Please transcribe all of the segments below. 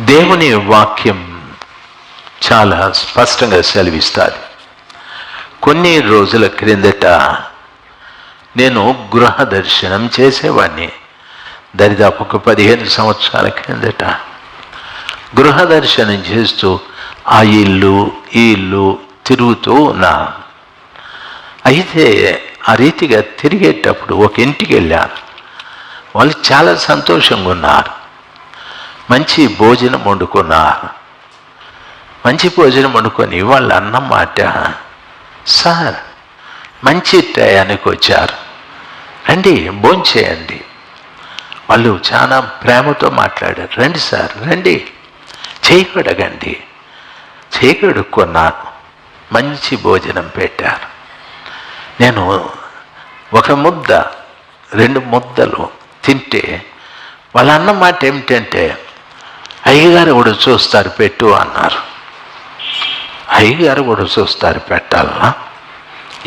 దేవుని వాక్యం చాలా స్పష్టంగా సెలవిస్తుంది. కొన్ని రోజుల క్రిందట నేను గృహ దర్శనం చేసేవాడిని. దరిదాపు 15 సంవత్సరాల క్రిందట గృహ దర్శనం చేస్తూ ఆ ఇల్లు ఈ ఇల్లు తిరుగుతూ ఉన్నా. అయితే ఆ రీతిగా తిరిగేటప్పుడు ఒక ఇంటికి వెళ్ళాను. వాళ్ళు చాలా సంతోషంగా ఉన్నారు. మంచి భోజనం వండుకున్నారు. మంచి భోజనం వండుకొని వాళ్ళు అన్నమాట, సార్ మంచి టయానికి వచ్చారు, రండి భోంచేయండి. వాళ్ళు చాలా ప్రేమతో మాట్లాడారు. రండి సార్ రండి, చేయి కడగండి. చేయి కడుక్కున్నాను. మంచి భోజనం పెట్టారు. నేను ఒక ముద్ద 2 ముద్దలు తింటే వాళ్ళ అన్నమాట ఏమిటంటే, అయ్యగారు కూడా చూస్తారు పెట్టు అన్నారు. అయ్యగారు కూడా చూస్తారు పెట్టాలన్నా,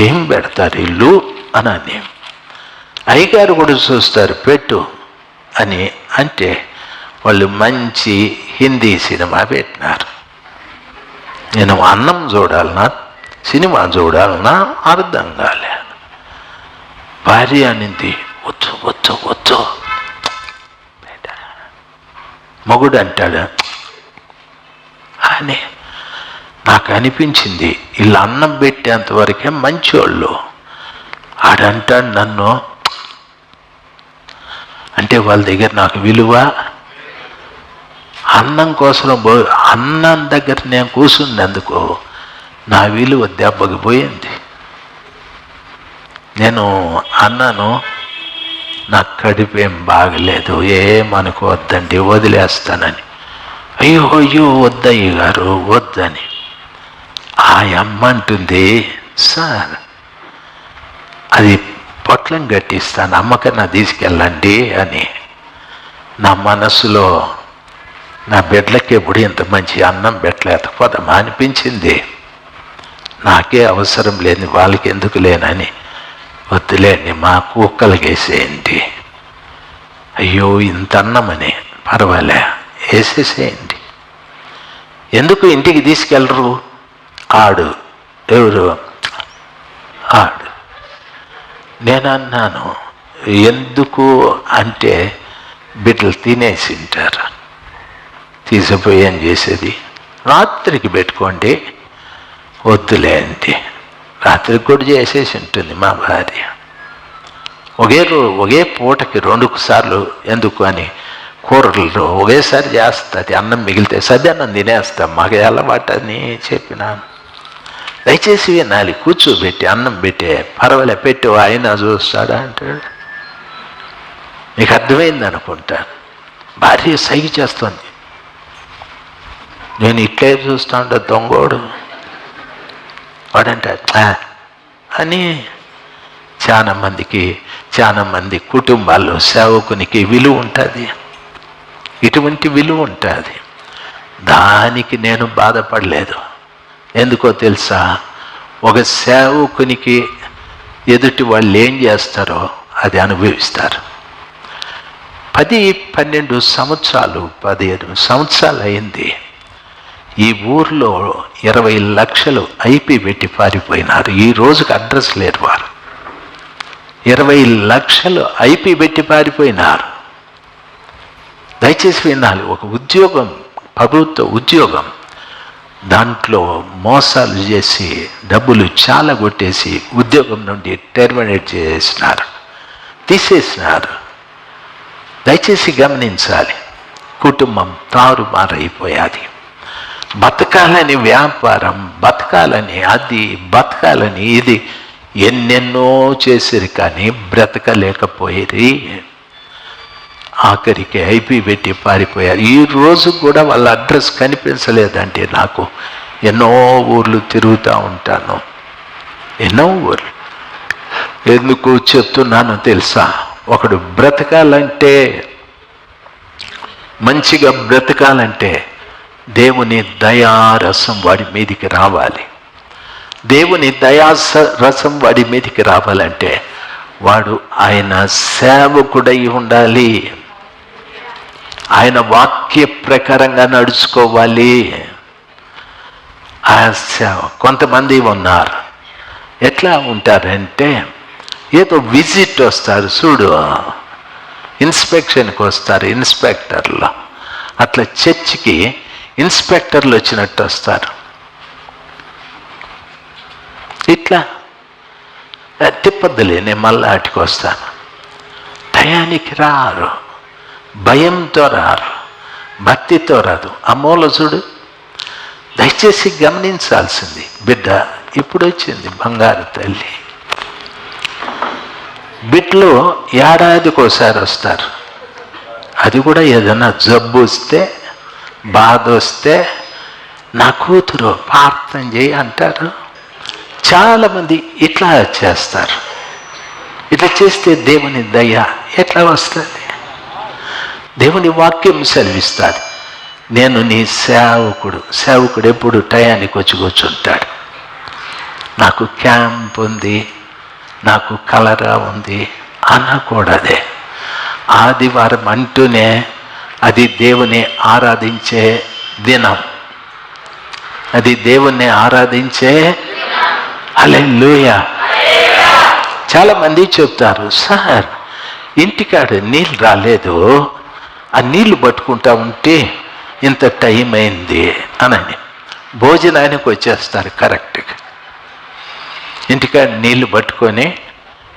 ఏం పెడతారు ఇల్లు అని అయ్యగారు కూడా చూస్తారు పెట్టు అని అంటే వాళ్ళు మంచి హిందీ సినిమా పెట్టినారు. నేను అన్నం చూడాలన్నా సినిమా చూడాలన్నా అర్థం కాలే. భార్య అనింది, వద్దు వద్దు వద్దు. మొగుడు అంటాడు అని నాకు అనిపించింది. ఇలా అన్నం పెట్టేంతవరకే మంచోళ్ళు. ఆడంటాడు నన్ను అంటే వాళ్ళ దగ్గర నాకు విలువ. అన్నం కోసం అన్నం దగ్గర నేను కూర్చున్నందుకు నా విలువ దెబ్బకి పోయింది. నేను అన్నాను, నాకు కడుపేం బాగలేదు, ఏమనుకోవద్దండి వదిలేస్తానని. అయ్యో అయ్యో వద్దయ్య గారు వద్దని. ఆ అమ్మ అంటుంది, సార్ అది పొట్లం కట్టిస్తాను అమ్మకన్నా తీసుకెళ్ళండి అని. నా మనసులో నా బిడ్డలకి ఎప్పుడు ఇంత మంచి అన్నం పెట్టలేకపోదామా అనిపించింది. నాకే అవసరం లేని వాళ్ళకి ఎందుకు లేనని, వద్దులేండి మా కుక్కలకి వేసేయండి. అయ్యో ఇంత అన్నమని, పర్వాలే వేసేసేయండి. ఎందుకు ఇంటికి తీసుకెళ్ళరు? ఆడు ఎవరు ఆడు. నేను అన్నాను, ఎందుకు అంటే బిడ్డలు తినేసి ఉంటారు, తీసుకుపోయి ఏం చేసేది, రాత్రికి పెట్టుకోండి. వద్దులే అంటే రాత్రికి కూడా చేసేసి ఉంటుంది మా భార్య. ఒకే పూటకి 2 సార్లు ఎందుకు అని కూరలు ఒకేసారి చేస్తుంది. అన్నం మిగిలితే సద్యాన్నం తినేస్తాం, మాకు అలవాటు అని చెప్పినాను. దయచేసి వినాలి, కూర్చోబెట్టి అన్నం పెట్టే, పర్వాలే పెట్టు ఆయన చూస్తాడా అంటాడు. నీకు అర్థమైంది అనుకుంటా. భార్య సైగ చేస్తుంది. నేను ఇట్లే చూస్తా ఉంటా, దొంగోడు వాడంటాడు అని. చాలా మంది కుటుంబాల్లో సేవకునికి విలువ ఉంటుంది, ఇటువంటి విలువ ఉంటుంది. దానికి నేను బాధపడలేదు. ఎందుకో తెలుసా, ఒక సేవకునికి ఎదుటి వాళ్ళు ఏం చేస్తారో అది అనుభవిస్తారు. 10-12 సంవత్సరాలు 15 సంవత్సరాలు అయింది. ఈ ఊర్లో 20 లక్షలు ఐపీ పెట్టి పారిపోయినారు. ఈ రోజుకి అడ్రస్ లేరు వారు. 20 లక్షలు ఐపీ పెట్టి పారిపోయినారు. దయచేసి వినాలి, ఒక ఉద్యోగం, ప్రభుత్వ ఉద్యోగం, దాంట్లో మోసాలు చేసి డబ్బులు చాలా కొట్టేసి ఉద్యోగం నుండి టెర్మినేట్ చేసినారు, తీసేసినారు. దయచేసి గమనించాలి, కుటుంబం తారుమారైపోయాది. బతకాలని వ్యాపారం, బతకాలని అది, బతకాలని ఇది, ఎన్నెన్నో చేసిరు కానీ బ్రతకలేకపోయేది. ఆఖరికి ఐపీ పెట్టి పారిపోయారు. ఈ రోజు కూడా వాళ్ళ అడ్రస్ కనిపించలేదంటే నాకు ఎన్నో ఊర్లు తిరుగుతూ ఉంటాను, ఎన్నో ఊర్లు. ఎందుకు చెప్తున్నానో తెలుసా, ఒకడు బ్రతకాలంటే, మంచిగా బ్రతకాలంటే దేవుని దయారసం వాడి మీదికి రావాలి. దేవుని దయారసం వాడి మీదికి రావాలంటే వాడు ఆయన సేవకుడై ఉండాలి. ఆయన వాక్య ప్రకారంగా నడుచుకోవాలి. ఆ సేవ కొంతమంది ఉన్నారు, ఎట్లా ఉంటారంటే ఏదో విజిట్ వస్తారు చూడు, ఇన్స్పెక్షన్కి వస్తారు ఇన్స్పెక్టర్లు, అట్లా చర్చికి ఇన్స్పెక్టర్లు వచ్చినట్టు వస్తారు. ఇట్లా తిప్పద్దులే, నేను మళ్ళీ ఆటికి వస్తాను. టయానికి రారు, భయంతో రారు, భక్తితో రాదు. ఆ మూల చూడు, దయచేసి గమనించాల్సింది. బిడ్డ ఇప్పుడు వచ్చింది బంగారు తల్లి. బిడ్డలు ఏడాదికి ఒకసారి వస్తారు. అది కూడా ఏదైనా జబ్బు వస్తే, బాధ వస్తే, నా కూతురు ప్రార్థన చేయి అంటారు. చాలామంది ఇట్లా చేస్తారు. ఇట్లా చేస్తే దేవుని దయ ఎట్లా వస్తుంది? దేవుని వాక్యం సెలవిస్తుంది, నేను నీ సేవకుడు. సేవకుడు ఎప్పుడు టయానికి వచ్చి కూర్చుంటాడు. నాకు క్యాంప్ ఉంది, నాకు కలరా ఉంది అనకూడదే. ఆదివారం అంటూనే అది దేవుని ఆరాధించే దినం, అది దేవుణ్ణి ఆరాధించే. హల్లెలూయా. చాలామంది చెప్తారు, సార్ ఇంటికాడ నీళ్ళు రాలేదు, ఆ నీళ్లు పట్టుకుంటా ఉంటే ఇంత టైం అయింది అని భోజనానికి వచ్చేస్తారు కరెక్ట్గా. ఇంటికాడ నీళ్లు పట్టుకొని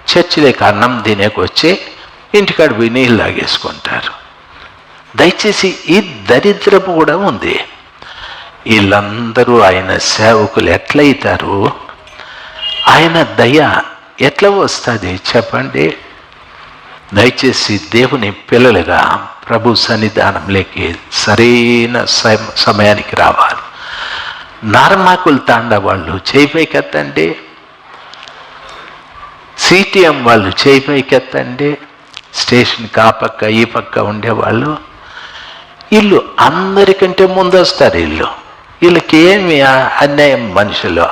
చర్చిలోకి అన్నం తినేకి వచ్చి ఇంటికాడ పోయి నీళ్ళు తాగేసుకుంటారు. దయచేసి ఈ దరిద్రము కూడా ఉంది. వీళ్ళందరూ ఆయన సేవకులు ఎట్లయితారు? ఆయన దయ ఎట్లా వస్తుంది చెప్పండి? దయచేసి దేవుని పిల్లలుగా ప్రభు సన్నిధానంలోకి సరైన సమయానికి రావాలి. నార్మాకులు తాండా వాళ్ళు చేయిపైకెత్తండి, సిటిఎం వాళ్ళు చేయిపైకెత్తండి, స్టేషన్కి ఆ పక్క ఈ పక్క ఉండేవాళ్ళు. వీళ్ళు అందరికంటే ముందు వస్తారు. వీళ్ళకి ఏమి అన్యాయం? మనుషులు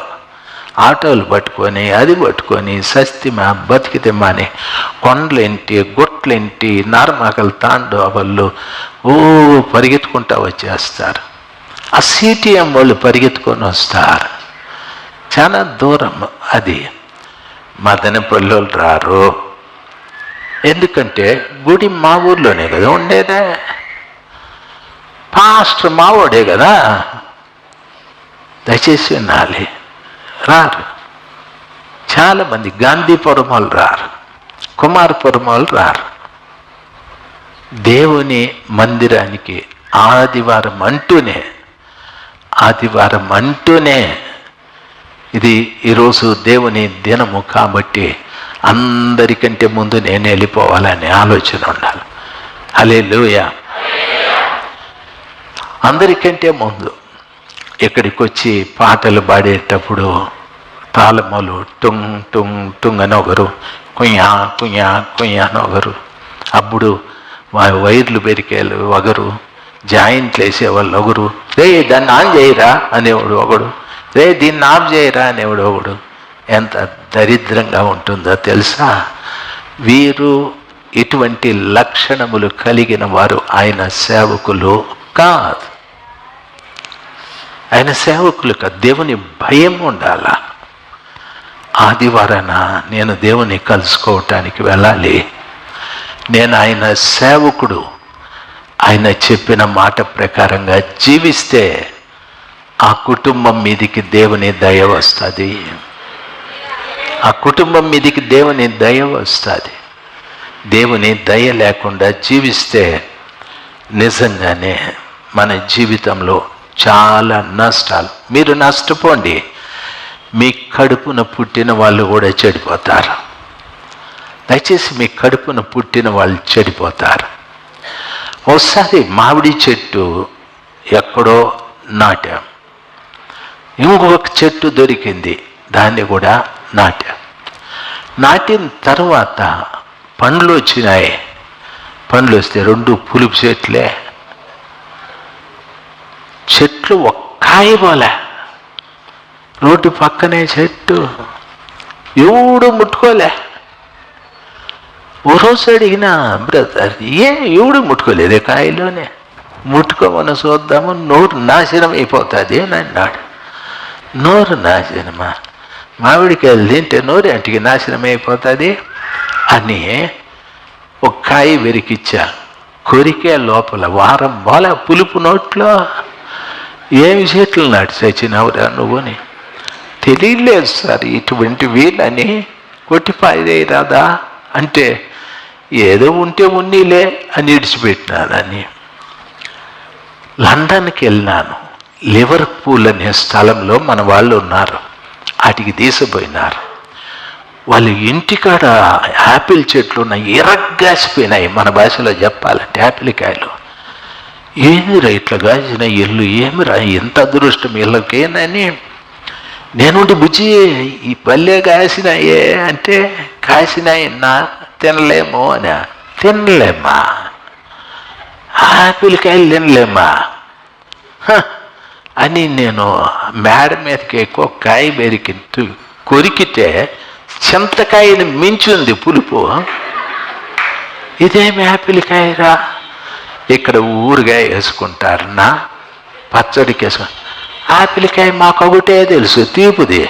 ఆటోలు పట్టుకొని అది పట్టుకొని సస్తిమా బతికితేమా అని కొండలేంటి గుట్లేంటి నార్మాకలు తాండు వాళ్ళు పరిగెత్తుకుంటా వచ్చేస్తారు. ఆ సిటిఎం వాళ్ళు పరిగెత్తుకొని వస్తారు. చాలా దూరం అది. మదనపల్లి రారు, ఎందుకంటే గుడి మా ఊర్లోనే కదా ఉండేదే, పాస్టర్ మావోడే కదా. దయచేసి వినాలి, రారు. చాలామంది గాంధీపురం వాళ్ళు రారు, కుమారపురం వాళ్ళు రారు. దేవుని మందిరానికి ఆదివారం అంటూనే ఇది ఈరోజు దేవుని దినము కాబట్టి అందరికంటే ముందు నేను వెళ్ళిపోవాలనే ఆలోచన ఉండాలి. హల్లెలూయా. అందరికంటే ముందు ఇక్కడికి వచ్చి పాటలు పాడేటప్పుడు తాళములు టుంగ్ టుంగ్ టుంగ్ అని ఒకరు, కుయ్యా కుయ్యా కుయ్యా అని ఒకరు, అప్పుడు వైర్లు పెరికేలు ఒకరు, జాయింట్లు వేసేవాళ్ళు ఒకరు, రే దాన్ని ఆన్ చేయరా అనేవాడు ఒకడు, రే దీన్ని ఆఫ్ చేయరా అనేవాడు ఒకడు. ఎంత దరిద్రంగా ఉంటుందో తెలుసా? వీరు ఇటువంటి లక్షణములు కలిగిన వారు ఆయన సేవకులు కాదు. ఆయన సేవకులు కాదు. దేవుని భయం ఉండాలా. ఆదివారాన నేను దేవుని కలుసుకోవటానికి వెళ్ళాలి, నేను ఆయన సేవకుడు, ఆయన చెప్పిన మాట ప్రకారంగా జీవిస్తే ఆ కుటుంబం మీదికి దేవుని దయ వస్తుంది. ఆ కుటుంబం మీదికి దేవుని దయ వస్తుంది. దేవుని దయ లేకుండా జీవిస్తే నిజంగానే మన జీవితంలో చాలా నష్టాలు. మీరు నష్టపోండి, మీ కడుపున పుట్టిన వాళ్ళు కూడా చెడిపోతారు. దయచేసి మీ కడుపున పుట్టిన వాళ్ళు చెడిపోతారు. ఒకసారి మామిడి చెట్టు ఎక్కడో నాటాం, ఇంకొక చెట్టు దొరికింది, దాన్ని కూడా నాటిన తర్వాత పండ్లు వచ్చినాయి. పండ్లు వస్తే రెండు పులుపు చెట్లే. చెట్లు ఒక్కాయి పోలే, రోడ్డు పక్కనే చెట్టు, ఎవడు ముట్టుకోలే. ఓ రోజు అడిగినా, బ్రదర్ ఎవడు ముట్టుకోలేదే కాయలోనే, ముట్టుకోమని చూద్దాము, నోరు నాశనం అయిపోతుంది అని అన్నాడు. నోరు నాశనమా? మామిడికాయలు తింటే నోరు అంటికి నాశనం అయిపోతుంది అని ఒక కాయ వెరికిచ్చా. కొరికే లోపల వారం బాల పులుపు నోట్లో. ఏమి చెట్లు నాటి చచ్చినవురా నువ్వుని? తెలియలేదు సార్ ఇటువంటి వీళ్ళని, కొట్టిపాయరాదా అంటే ఏదో ఉంటే ఉన్నీలే అని ఇడిచిపెట్టినానని. లండన్కి వెళ్ళినాను. లివర్పూల్ అనే స్థలంలో మన వాళ్ళు ఉన్నారు. వాటికి తీసుకుపోయినారు. వాళ్ళు ఇంటికాడ యాపిల్ చెట్లు ఉన్నాయి, ఎర్రగాసిపోయినాయి. మన భాషలో చెప్పాలంటే యాపిల్ కాయలు. ఏమిరా ఇట్లా కాసిన ఇల్లు, ఏమిరా ఎంత అదృష్టం ఇళ్ళకేనని నేనుండి బుజ్జి ఈ పల్లె కాసినాయే అంటే, కాసినాయన్నా తినలేము అని. తినలేమా? యాపిల్ కాయలు తినలేమా అని నేను మేడ మీదకి ఎక్కువ కాయ బెరికి కొరికితే చింతకాయని మించింది పులుపు. ఇదేమి యాపిల్ కాయరా? ఇక్కడ ఊరుగాయ వేసుకుంటారు, నా పచ్చడికి వేసుకుంటారు. యాపిల్ కాయ మాకు ఒకటే తెలుసు, తీపుది.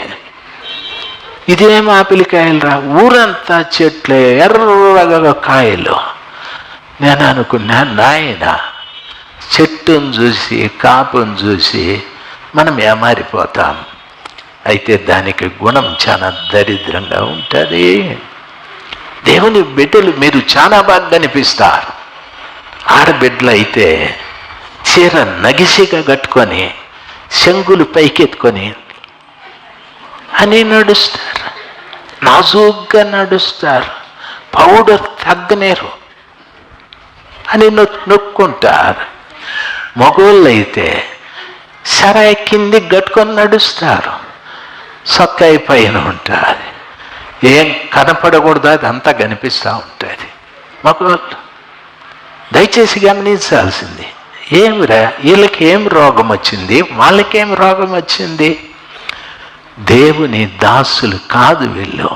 ఇదేం యాపిల్ కాయలు రా? ఊరంతా చెట్లే, ఎర్రగా కాయలు. నేను అనుకున్నా, నాయన చెట్టును చూసి కాపును చూసి మనం ఏమారిపోతాం. అయితే దానికి గుణం చాలా దరిద్రంగా ఉంటుంది. దేవుని బిడ్డలు మీరు చాలా బాగా కనిపిస్తారు. ఆడబిడ్డలు అయితే చీర నగిసిగా కట్టుకొని శంగులు పైకెత్తుకొని అని నడుస్తారు, నాజూగ్గా నడుస్తారు, పౌడర్ తగ్గనేరు అని నొక్కుంటారు. మగోళ్ళు అయితే సరాయి కింది గట్టుకొని నడుస్తారు, సొక్కాయి పైన ఉంటుంది, ఏం కనపడకూడదు అదంతా కనిపిస్తూ ఉంటుంది. మగోళ్ళు దయచేసి గమనించాల్సింది, ఏమిరా వీళ్ళకి ఏం రోగం వచ్చింది, వాళ్ళకేం రోగం వచ్చింది? దేవుని దాసులు కాదు వీళ్ళు,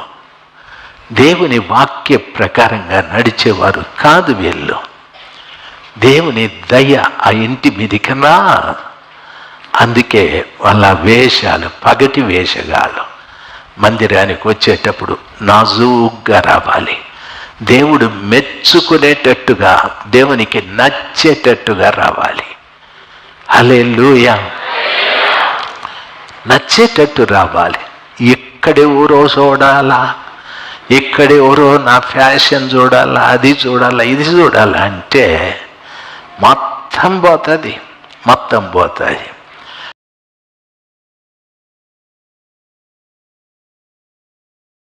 దేవుని వాక్య ప్రకారంగా నడిచేవారు కాదు వీళ్ళు. దేవుని దయ ఆ ఇంటి మీదికి రా. అందుకే వాళ్ళ వేషాలు పగటి వేషగాలు. మందిరానికి వచ్చేటప్పుడు నాజూగ్గా రావాలి, దేవుడు మెచ్చుకునేటట్టుగా, దేవునికి నచ్చేటట్టుగా రావాలి. హల్లెలూయా. నచ్చేటట్టు రావాలి. ఇక్కడెవరో చూడాలా, ఇక్కడెవరో నా ఫ్యాషన్ చూడాలా, అది చూడాలా, ఇది చూడాలా అంటే మొత్తం పోతుంది.